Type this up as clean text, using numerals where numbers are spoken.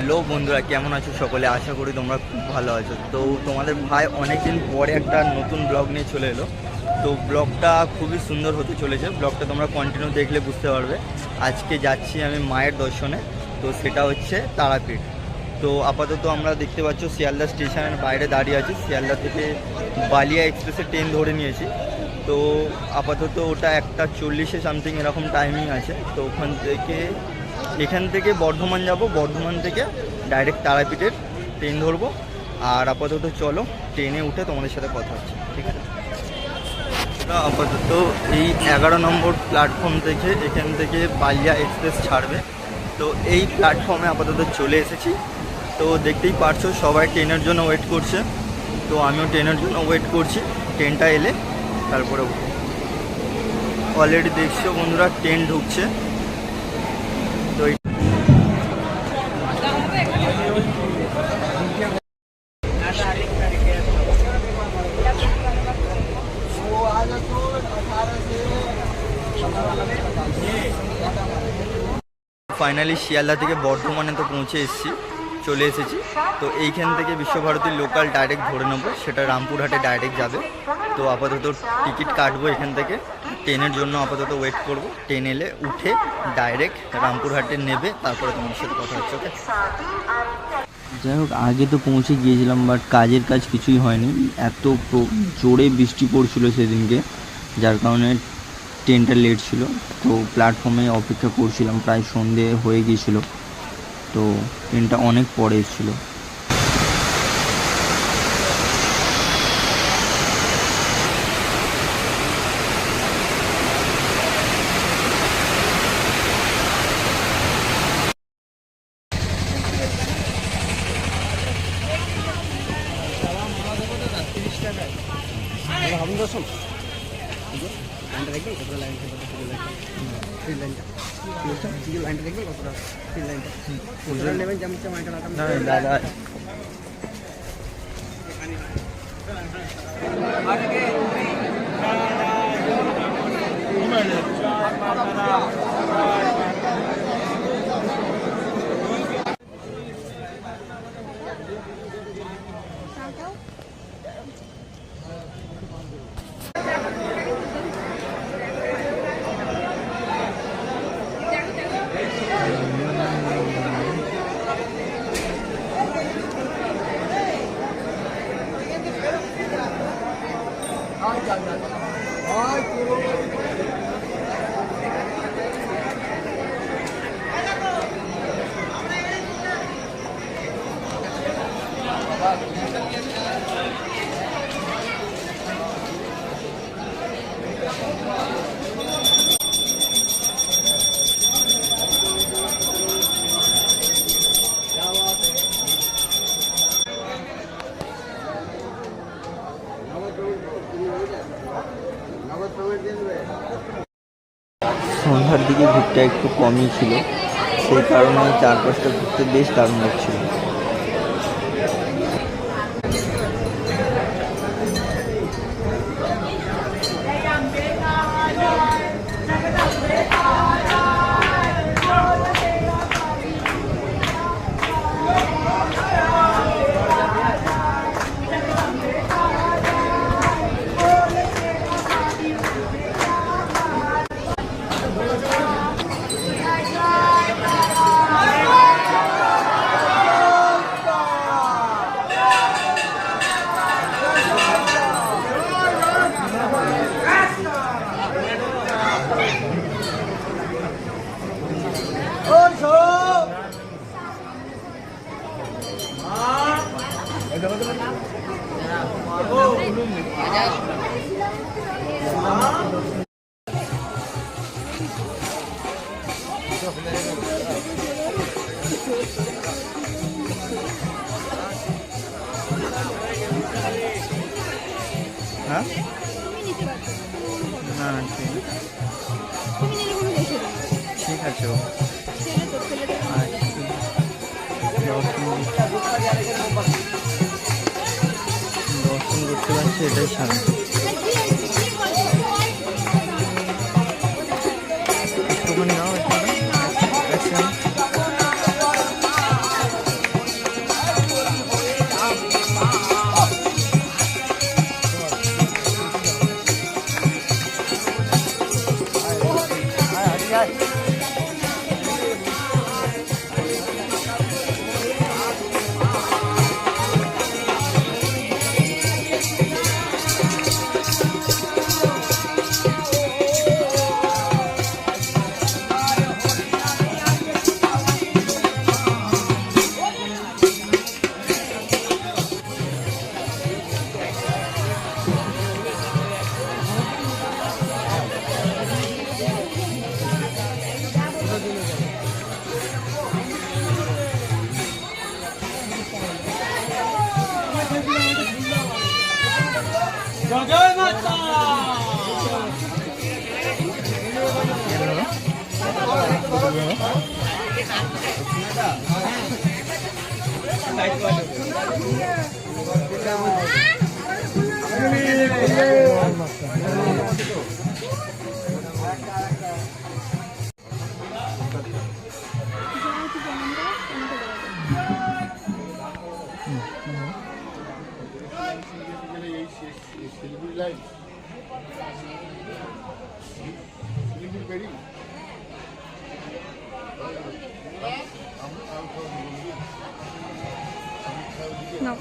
Hello বন্ধুরা, কেমন আছো সকলে? আশা করি তোমরা খুব ভালো আছো। তো তোমাদের ভাই অনেকদিন পরে একটা নতুন ব্লগ নিয়ে চলে এলো। তো ব্লগটা খুবই সুন্দর হতে চলেছে। ব্লগটা তোমরা কন্টিনিউ দেখলে বুঝতে পারবে। আজকে যাচ্ছি আমি মায়ের দর্শনে, তো সেটা হচ্ছে তারাপীঠ। তো আপাতত আমরা দেখতে পাচ্ছ শিয়ালদা স্টেশনের বাইরে দাঁড়িয়ে আছি। শিয়ালদা থেকে বালিয়া এক্সপ্রেসের ট্রেন ধরে নিয়েছি। তো আপাতত ওটা 1:40 সামথিং এরকম টাইমিং আছে। তো এখান থেকে বর্ধমান যাব, বর্ধমান থেকে ডাইরেক্ট তারাপীঠের ট্রেন ধরবো। আর আপাতত চলো ট্রেনে উঠে তোমাদের সাথে কথা হচ্ছে, ঠিক আছে? আপাতত এই 11 নম্বর প্ল্যাটফর্ম থেকে এখান থেকে বালিয়া এক্সপ্রেস ছাড়বে। তো এই প্ল্যাটফর্মে আপাতত চলে এসেছি। তো দেখতেই পারছো সবাই ট্রেনের জন্য ওয়েট করছে। তো আমিও ট্রেনের জন্য ওয়েট করছি। ট্রেনটা এলে তারপরে অলরেডি দেখছো বন্ধুরা ট্রেন ঢুকছে। তো ফাইনালি শিয়ালদা থেকে বর্ধমানে তো পৌঁছে চলে এসেছি। তো এইখান থেকে বিশ্বভারতীর লোকাল ডাইরেক্ট ধরে নেবো, সেটা রামপুরহাটে ডাইরেক্ট যাবে। তো আপাতত টিকিট কাটবো এখান থেকে, ট্রেনের জন্য আপাতত ওয়েট করব। ট্রেন এলে উঠে ডাইরেক্ট রামপুরহাটে নেবে, তারপরে তোমার সাথে কথা হচ্ছে, ওকে? যাই হোক, আগে তো পৌঁছে গিয়েছিলাম, বাট কাজের কাজ কিছুই হয়নি। এত জোরে বৃষ্টি পড়ছিল সেদিনকে, যার কারণে ট্রেনটা লেট ছিল। তো প্ল্যাটফর্মে অপেক্ষা করছিলাম, প্রায় সন্ধে হয়ে গিয়েছিল। তো ট্রেনটা অনেক পরে এসেছিলো। দাদা সন্ধ্যার দিকে ভিড়টা একটু কমই ছিল, সেই কারণে চারপাশটা ঘুরতে বেশ দারুণ লাগছিল। হ্যাঁ, না ঠিক আছে। দর্শন করতে পারছি, এটাই শান্তি। একটুখানি নাও, No.